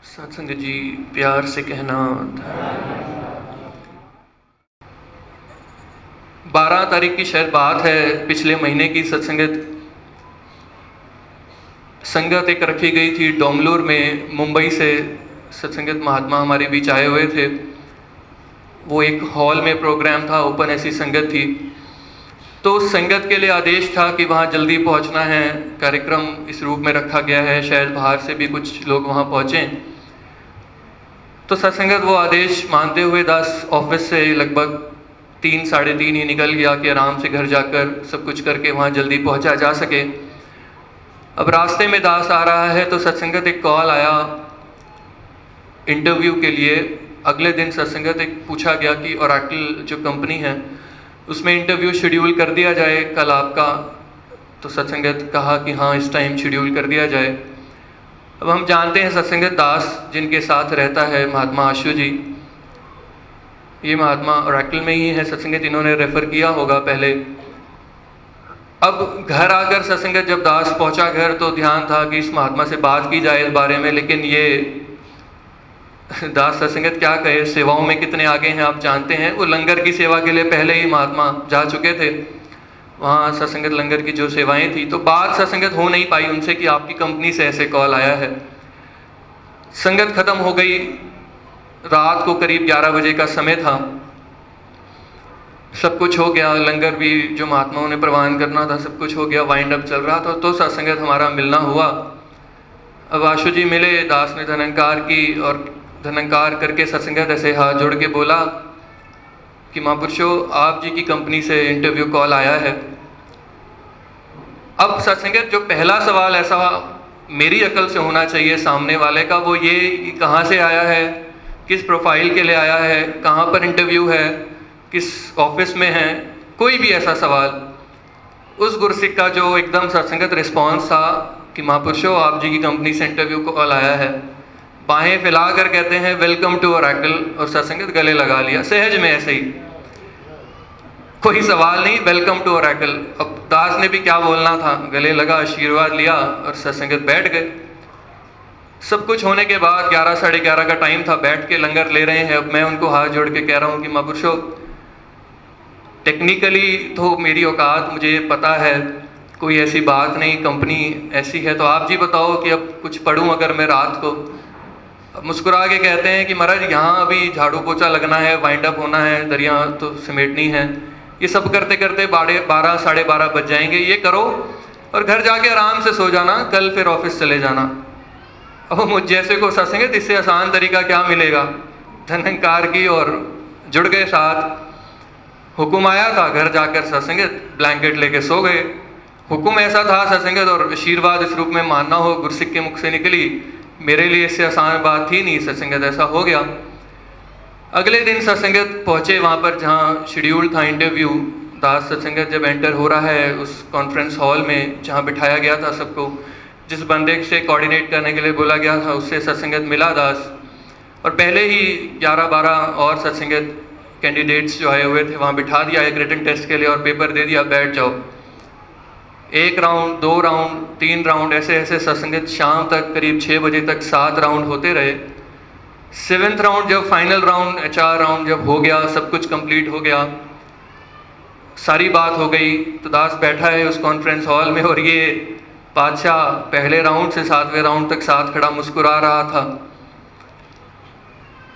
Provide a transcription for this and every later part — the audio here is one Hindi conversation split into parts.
सत्संग जी, प्यार से कहना। 12 तारीख की शायद बात है, पिछले महीने की संगत एक रखी गई थी डोंगलोर में। मुंबई से सत्संगत महात्मा हमारे बीच आए हुए थे। वो एक हॉल में प्रोग्राम था, ओपन ऐसी संगत थी। तो संगत के लिए आदेश था कि वहाँ जल्दी पहुँचना है, कार्यक्रम इस रूप में रखा गया है, शायद बाहर से भी कुछ लोग वहाँ पहुँचें। तो सत्संगत वो आदेश मानते हुए दास ऑफिस से लगभग 3 साढ़े 3 ही निकल गया कि आराम से घर जाकर सब कुछ करके वहाँ जल्दी पहुँचा जा सके। अब रास्ते में दास आ रहा है तो सत्संगत एक कॉल आया इंटरव्यू के लिए। अगले दिन सत्संगत एक पूछा गया कि ओरेकल जो कंपनी है उसमें इंटरव्यू शेड्यूल कर दिया जाए कल आपका। तो सत्संगत कहा कि हाँ, इस टाइम शेड्यूल कर दिया जाए। अब हम जानते हैं सत्संगत दास जिनके साथ रहता है महात्मा आशु जी, ये महात्मा ओरेकल में ही है सत्संगत, इन्होंने रेफर किया होगा पहले। अब घर आकर सत्संगत जब दास पहुंचा घर तो ध्यान था कि इस महात्मा से बात की जाए इस बारे में, लेकिन ये दास सत्संगत क्या कहे, सेवाओं में कितने आगे हैं आप जानते हैं। वो लंगर की सेवा के लिए पहले ही महात्मा जा चुके थे, वहाँ सत्संगत लंगर की जो सेवाएं थी। तो बात सत्संगत हो नहीं पाई उनसे कि आपकी कंपनी से ऐसे कॉल आया है। संगत खत्म हो गई, रात को करीब 11 बजे का समय था। सब कुछ हो गया, लंगर भी जो महात्माओं ने प्रवान करना था सब कुछ हो गया, वाइंड अप चल रहा था। तो सत्संगत हमारा मिलना हुआ। अब आशु जी मिले, दास ने धनंकार की और धनंकार करके सत्संगत ऐसे हाथ जोड़ के बोला कि महापुरुषों, आप जी की कंपनी से इंटरव्यू कॉल आया है। अब सत्संगत जो पहला सवाल ऐसा मेरी अकल से होना चाहिए सामने वाले का, वो ये कि कहाँ से आया है, किस प्रोफाइल के लिए आया है, कहाँ पर इंटरव्यू है, किस ऑफिस में है, कोई भी ऐसा सवाल। उस गुरसिक का जो एकदम सत्संगत रिस्पॉन्स था कि महापुरुषों, आप जी की कंपनी से इंटरव्यू कॉल आया है। बाहें फैलाकर कहते हैं वेलकम टू ओरेकल, और सत्संगत गले लगा लिया सहज में, ऐसे ही कोई सवाल नहीं, वेलकम टू ओरेकल। अब दास ने भी क्या बोलना था, गले लगा, आशीर्वाद लिया और सत्संगत बैठ गए। सब कुछ होने के बाद 11 साढ़े 11 का टाइम था, बैठ के लंगर ले रहे हैं। अब मैं उनको हाथ जोड़ के कह रहा हूँ कि महापुरुषों, टेक्निकली तो मेरी औकात मुझे पता है, कोई ऐसी बात नहीं, कंपनी ऐसी है, तो आप जी बताओ कि अब कुछ पढ़ूं अगर मैं रात को। अब मुस्कुरा के कहते हैं कि महाराज यहाँ अभी झाड़ू पोछा लगना है, वाइंड अप होना है, दरिया तो समेटनी है, ये सब करते करते 12 साढ़े 12 बज जाएंगे, ये करो और घर जाके आराम से सो जाना, कल फिर ऑफिस चले जाना। अब मुझ जैसे को सत्संगत इससे आसान तरीका क्या मिलेगा, धनंकार की और जुड़ गए साथ। हुक्म आया था, घर जाकर सत्संगत ब्लैंकेट लेके सो गए। हुक्म ऐसा था सत्संगत, और आशीर्वाद इस रूप में मानना हो गुरसिक के मुख से निकली, मेरे लिए इससे आसान बात थी नहीं, सत्संगत ऐसा हो गया। अगले दिन सत्संगत पहुंचे वहाँ पर जहाँ शेड्यूल था इंटरव्यू। दास सत्संगत जब एंटर हो रहा है उस कॉन्फ्रेंस हॉल में जहाँ बिठाया गया था सबको, जिस बंदे से कोऑर्डिनेट करने के लिए बोला गया था उससे सत्संगत मिला दास, और पहले ही 11-12 और सत्संगत कैंडिडेट्स जो आए हुए थे वहाँ बिठा दिया एक रिटन टेस्ट के लिए और पेपर दे दिया, बैठ जाओ। 1 राउंड, 2 राउंड, 3 राउंड, ऐसे ऐसे सत्संगत शाम तक करीब 6 बजे तक 7 राउंड होते रहे। 7th राउंड जब फाइनल राउंड, HR राउंड जब हो गया, सब कुछ कंप्लीट हो गया, सारी बात हो गई, तो दास बैठा है उस कॉन्फ्रेंस हॉल में और ये बादशाह पहले राउंड से 7वें राउंड तक साथ खड़ा मुस्कुरा रहा था।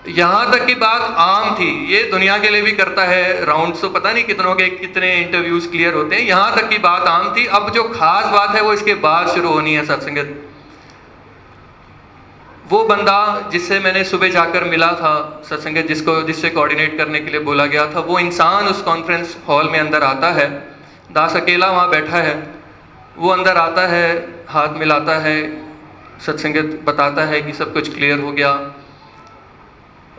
यहाँ तक की बात आम थी, ये दुनिया के लिए भी करता है, राउंड तो पता नहीं कितनों के कितने इंटरव्यूज क्लियर होते हैं, यहाँ तक की बात आम थी। अब जो खास बात है वो इसके बाद शुरू होनी है सत्संगत। वो बंदा जिससे मैंने सुबह जाकर मिला था सत्संगत, जिससे कोऑर्डिनेट करने के लिए बोला गया था, वो इंसान उस कॉन्फ्रेंस हॉल में अंदर आता है। दास अकेला वहाँ बैठा है, वो अंदर आता है, हाथ मिलाता है, सत्संगत बताता है कि सब कुछ क्लियर हो गया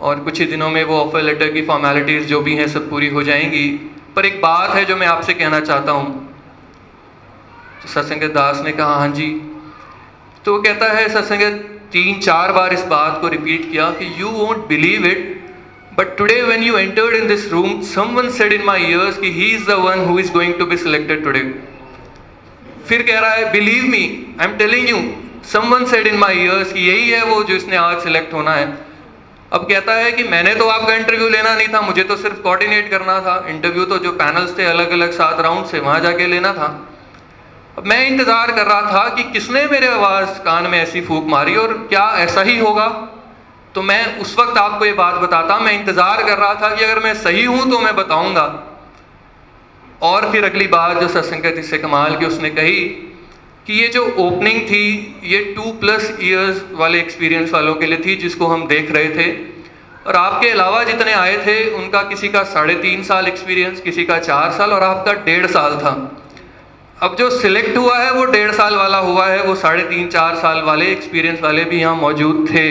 और कुछ ही दिनों में वो ऑफर लेटर की फॉर्मेलिटीज़ जो भी हैं सब पूरी हो जाएंगी। पर एक बात है जो मैं आपसे कहना चाहता हूँ। तो सत्संगत दास ने कहा हाँ जी। तो वो कहता है, सत्संगत 3-4 बार इस बात को रिपीट किया कि you won't believe it, but today when you entered in this room someone said in my ears कि he is the one who is going to be selected today. फिर कह रहा है, believe me, I am telling you, someone said in my ears कि यही है वो जो इसने आज सिलेक्ट होना है। अब कहता है कि मैंने तो आपका इंटरव्यू लेना नहीं था, मुझे तो सिर्फ कोऑर्डिनेट करना था। इंटरव्यू तो जो पैनल्स थे अलग अलग 7 राउंड से, वहां जाके लेना था। अब मैं इंतजार कर रहा था कि किसने मेरे आवाज कान में ऐसी फूंक मारी और क्या ऐसा ही होगा। तो मैं उस वक्त आपको ये बात बताता, मैं इंतजार कर रहा था कि अगर मैं सही हूं तो मैं बताऊंगा। और फिर अगली बात जो सत्संगत इससे कमाल की उसने कही कि ये जो ओपनिंग थी ये 2+ ईयर्स वाले एक्सपीरियंस वालों के लिए थी, जिसको हम देख रहे थे। और आपके अलावा जितने आए थे उनका किसी का 3.5 साल एक्सपीरियंस, किसी का 4 साल और आपका 1.5 साल था। अब जो सिलेक्ट हुआ है वो 1.5 साल वाला हुआ है, वो 3.5-4 साल वाले एक्सपीरियंस वाले भी यहाँ मौजूद थे।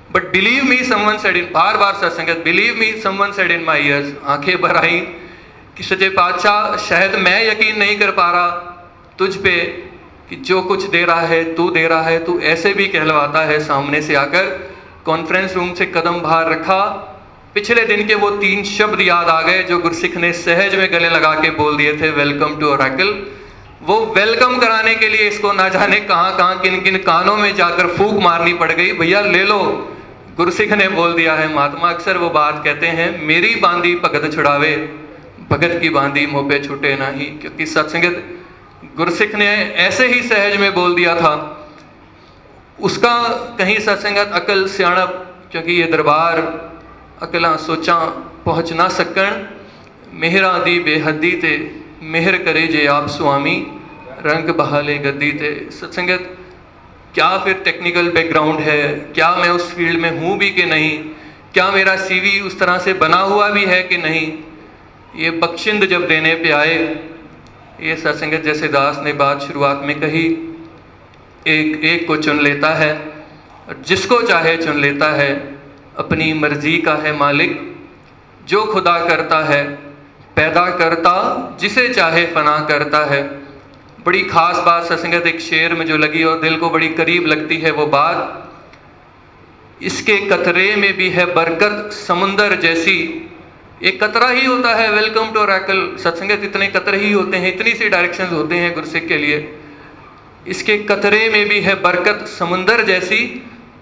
But believe me someone said in, बार बार सत्संगत, believe me someone said in my ears, आंखें भर आई कि सच्चे पातशाह शायद मैं यकीन नहीं कर पा रहा तुझ पे कि जो कुछ दे रहा है तू दे रहा है, तू ऐसे भी कहलवाता है। सामने से आकर कॉन्फ्रेंस रूम से कदम बाहर रखा, पिछले दिन के वो 3 शब्द याद आ गए जो गुरसिख ने सहज में गले लगा के बोल दिए थे, वेलकम टू ओरेकल। वो वेलकम कराने के लिए इसको ना जाने कहाँ किन किन कानों में जाकर फूंक मारनी पड़ गई, भैया ले लो। गुरसिख ने बोल दिया है, महात्मा अक्सर वो बात कहते हैं, मेरी बांधी भगत छुड़ावे, भगत की बांधी मुँह पे छूटे नहीं। क्योंकि सत्संगत गुरसिख ने ऐसे ही सहज में बोल दिया था। उसका कहीं सत्संगत अकल सियाणप, क्योंकि ये दरबार अकला सोचा पहुँच ना सकन, मेहरा दी बेहदी ते मेहर करे जे आप स्वामी, रंग बहाले गद्दी ते। सत्संगत क्या फिर टेक्निकल बैकग्राउंड है, क्या मैं उस फील्ड में हूँ भी कि नहीं, क्या मेरा CV उस तरह से बना हुआ भी है कि नहीं, ये बख्शिंद जब देने पे आए, ये सत्संगत जैसे दास ने बात शुरुआत में कही, एक को चुन लेता है और जिसको चाहे चुन लेता है, अपनी मर्जी का है मालिक, जो खुदा करता है पैदा करता, जिसे चाहे फना करता है। बड़ी खास बात सत्संगत एक शेर में जो लगी और दिल को बड़ी करीब लगती है वो बात, इसके कतरे में भी है बरकत समुंदर जैसी। एक कतरा ही होता है वेलकम टू ओरेकल, सत्संगत इतने कतरे ही होते हैं, इतनी सी डायरेक्शंस होते हैं गुरसिख के लिए। इसके कतरे में भी है बरकत समुंदर जैसी,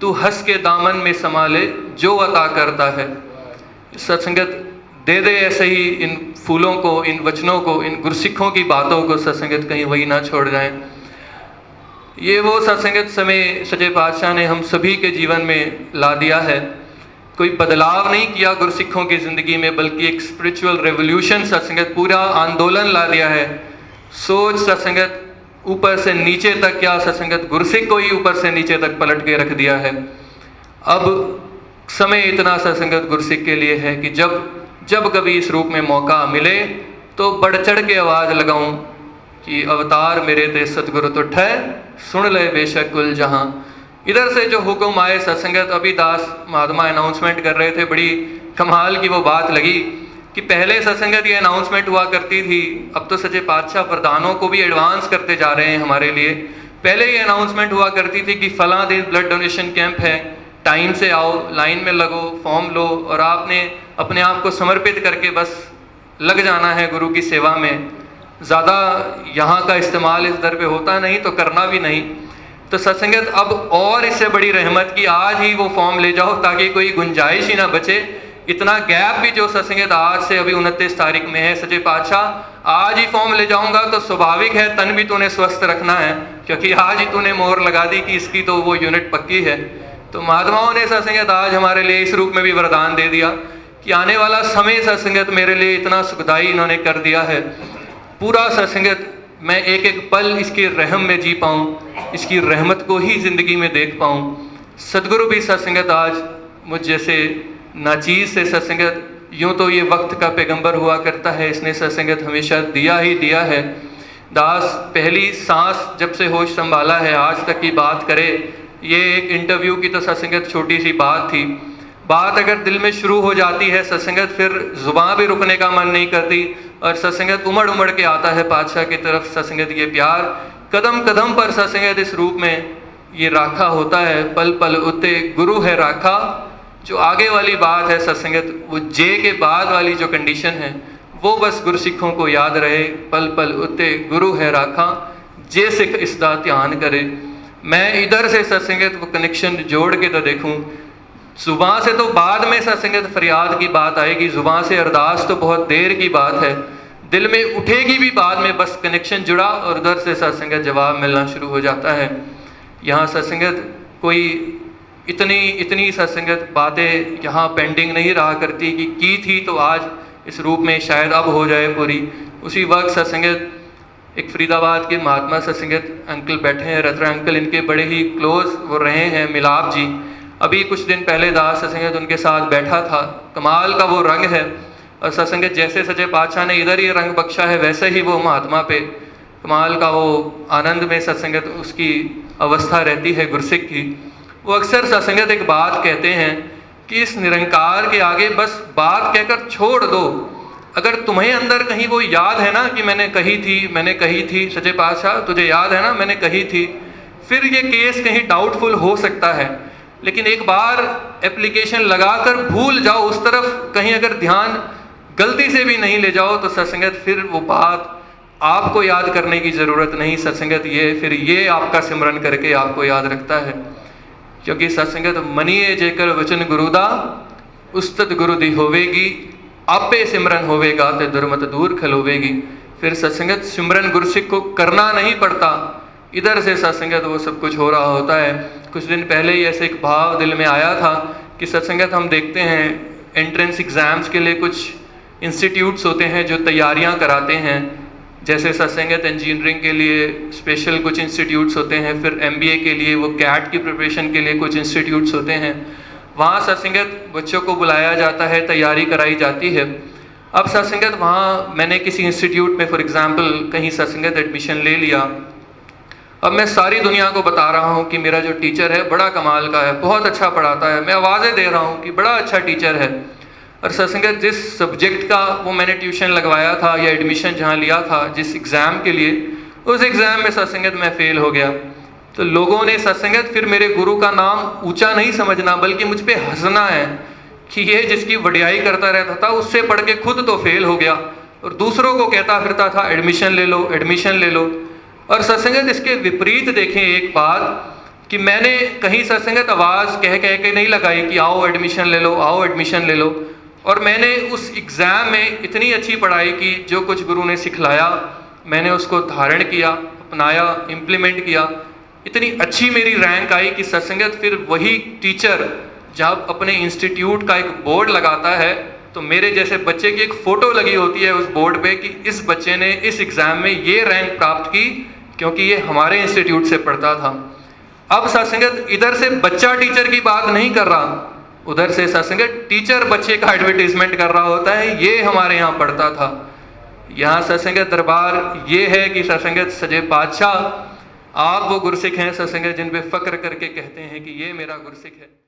तू हंस के दामन में संभाले जो अता करता है। सत्संगत दे दे ऐसे ही इन फूलों को, इन वचनों को, इन गुरसिखों की बातों को, सत्संगत कहीं वही ना छोड़ जाएं। ये वो सत्संगत समय सच्चे पातशाह ने हम सभी के जीवन में ला दिया है। कोई बदलाव नहीं किया गुरसिखों की जिंदगी में, बल्कि एक स्पिरिचुअल रेवोल्यूशन सत्संगत, पूरा आंदोलन ला दिया है। सोच सत्संगत ऊपर से नीचे तक, क्या सत्संगत गुरसिख को ही ऊपर से नीचे तक पलट के रख दिया है। अब समय इतना सत्संगत गुरसिख के लिए है कि जब कभी इस रूप में मौका मिले तो बढ़ चढ़ के आवाज लगाऊं कि अवतार मेरे ते सतगुरु तो ठह, सुन ले बेशक कुल जहां। इधर से जो हुक्म आए सत्संगत, अभी दास महात्मा अनाउंसमेंट कर रहे थे, बड़ी कमाल की वो बात लगी कि पहले सत्संगत ये अनाउंसमेंट हुआ करती थी, अब तो सच्चे पातशाह प्रधानों को भी एडवांस करते जा रहे हैं हमारे लिए। पहले ये अनाउंसमेंट हुआ करती थी कि फला दिन ब्लड डोनेशन कैंप है, टाइम से आओ, लाइन में लगो, फॉर्म लो और आपने अपने आप को समर्पित करके बस लग जाना है गुरु की सेवा में। ज़्यादा यहाँ का इस्तेमाल इस दर पे होता नहीं तो करना भी नहीं। तो सत्संगत अब और इससे बड़ी रहमत की आज ही वो फॉर्म ले जाओ ताकि कोई गुंजाइश ही ना बचे। इतना गैप भी जो सत्संगत आज से अभी 29 तारीख में है, सच्चे पातशाह आज ही फॉर्म ले जाऊंगा तो स्वाभाविक है तन भी तूने स्वस्थ रखना है, क्योंकि आज ही तूने मोहर लगा दी कि इसकी तो वो यूनिट पक्की है। तो महात्माओं ने सत्संगत आज हमारे लिए इस रूप में भी वरदान दे दिया कि आने वाला समय सत्संगत मेरे लिए इतना सुखदाई इन्होंने कर दिया है। पूरा सत्संगत मैं एक एक पल इसके रहम में जी पाऊँ, इसकी रहमत को ही जिंदगी में देख पाऊँ। सदगुरु भी सत्संगत आज मुझ जैसे नाचीज से सत्संगत, यूँ तो ये वक्त का पैगंबर हुआ करता है, इसने सत्संगत हमेशा दिया ही दिया है। दास पहली सांस जब से होश संभाला है आज तक की बात करे, ये एक इंटरव्यू की तो सत्संगत छोटी सी बात थी। बात अगर दिल में शुरू हो जाती है सत्संगत, फिर जुबान भी रुकने का मन नहीं करती और सत्संगत उमड़ उमड़ के आता है पातशाह की तरफ। सत्संगत ये प्यार कदम कदम पर सत्संगत इस रूप में ये राखा होता है, पल पल उते गुरु है राखा। जो आगे वाली बात है सत्संगत, वो जे के बाद वाली जो कंडीशन है वो बस गुरसिखों को याद रहे, पल पल उते गुरु है राखा, जे सिख इसका ध्यान करे। मैं इधर से सत्संगत वो कनेक्शन जोड़ के तो देखूं, जुबान से तो बाद में सत्संगत फरियाद की बात आएगी, जुबान से अरदास तो बहुत देर की बात है, दिल में उठेगी भी बाद में, बस कनेक्शन जुड़ा और उधर से सत्संगत जवाब मिलना शुरू हो जाता है। यहाँ सत्संगत कोई इतनी सत्संगत बातें यहाँ पेंडिंग नहीं रहा करती कि की थी तो आज इस रूप में शायद अब हो जाए पूरी। उसी वक्त सत्संगत एक फरीदाबाद के महात्मा सत्संगत अंकल बैठे हैं, रत्रा अंकल, इनके बड़े ही क्लोज वो रहे हैं मिलाप जी। अभी कुछ दिन पहले दास सत्संगत उनके साथ बैठा था, कमाल का वो रंग है। और सत्संगत जैसे सच्चे पातशाह ने इधर ही रंग बख्शा है, वैसे ही वो महात्मा पे कमाल का वो आनंद में सत्संगत उसकी अवस्था रहती है गुरसिख की। वो अक्सर सत्संगत एक बात कहते हैं कि इस निरंकार के आगे बस बात कहकर छोड़ दो। अगर तुम्हें अंदर कहीं वो याद है ना कि मैंने कही थी सच्चे पातशाह, तुझे याद है ना मैंने कही थी, फिर ये केस कहीं डाउटफुल हो सकता है। लेकिन एक बार एप्लीकेशन लगाकर भूल जाओ उस तरफ, कहीं अगर ध्यान गलती से भी नहीं ले जाओ तो सत्संगत फिर वो बात आपको याद करने की ज़रूरत नहीं, सत्संगत ये आपका सिमरन करके आपको याद रखता है। क्योंकि सत्संगत मनिए जेकर वचन गुरुदा उस्तत गुरु दी होवेगी, आपे सिमरन होवेगा ते दुर्मत दूर खलोवेगी। फिर सत्संगत सिमरन गुरसिख को करना नहीं पड़ता, इधर से सत्संगत वो सब कुछ हो रहा होता है। कुछ दिन पहले ही ऐसे एक भाव दिल में आया था कि सत्संगत हम देखते हैं एंट्रेंस एग्ज़ाम्स के लिए कुछ इंस्टीट्यूट्स होते हैं जो तैयारियां कराते हैं, जैसे सत्संगत इंजीनियरिंग के लिए स्पेशल कुछ इंस्टीट्यूट्स होते हैं, फिर MBA के लिए वो कैट की प्रिपरेशन के लिए कुछ इंस्टीट्यूट्स होते हैं। वहाँ सत्संगत बच्चों को बुलाया जाता है, तैयारी कराई जाती है। अब सत्संगत वहाँ मैंने किसी इंस्टीट्यूट में फॉर एग्जांपल कहीं सत्संगत एडमिशन ले लिया। अब मैं सारी दुनिया को बता रहा हूँ कि मेरा जो टीचर है बड़ा कमाल का है, बहुत अच्छा पढ़ाता है, मैं आवाज़ें दे रहा हूँ कि बड़ा अच्छा टीचर है। और सत्संगत जिस सब्जेक्ट का वो मैंने ट्यूशन लगवाया था या एडमिशन जहाँ लिया था जिस एग्ज़ाम के लिए, उस एग्ज़ाम में सत्संगत मैं फ़ेल हो गया। तो लोगों ने सत्संगत फिर मेरे गुरु का नाम ऊंचा नहीं समझना बल्कि मुझ पे हंसना है कि ये जिसकी वडियाई करता रहता था उससे पढ़ के खुद तो फेल हो गया और दूसरों को कहता फिरता था एडमिशन ले लो, एडमिशन ले लो। और सत्संगत इसके विपरीत देखें एक बात कि मैंने कहीं सत्संगत आवाज़ कह के नहीं लगाई कि आओ एडमिशन ले लो, आओ एडमिशन ले लो। और मैंने उस एग्ज़ाम में इतनी अच्छी पढ़ाई की, जो कुछ गुरु ने सिखलाया मैंने उसको धारण किया, अपनाया, इम्प्लीमेंट किया। इतनी अच्छी मेरी रैंक आई कि सत्संगत फिर वही टीचर जब अपने इंस्टीट्यूट का एक बोर्ड लगाता है तो मेरे जैसे बच्चे की एक फ़ोटो लगी होती है उस बोर्ड पे कि इस बच्चे ने इस एग्ज़ाम में ये रैंक प्राप्त की क्योंकि ये हमारे इंस्टीट्यूट से पढ़ता था। अब सत्संगत इधर से बच्चा टीचर की बात नहीं कर रहा, उधर से सत्संगत टीचर बच्चे का एडवर्टीजमेंट कर रहा होता है, ये हमारे यहाँ पढ़ता था। यहाँ सत्संगत दरबार ये है कि सत्संगत सजे पातशाह आप वो गुरसिख हैं सत्संगत जिन पे फक्र करके कहते हैं कि ये मेरा गुरसिख है।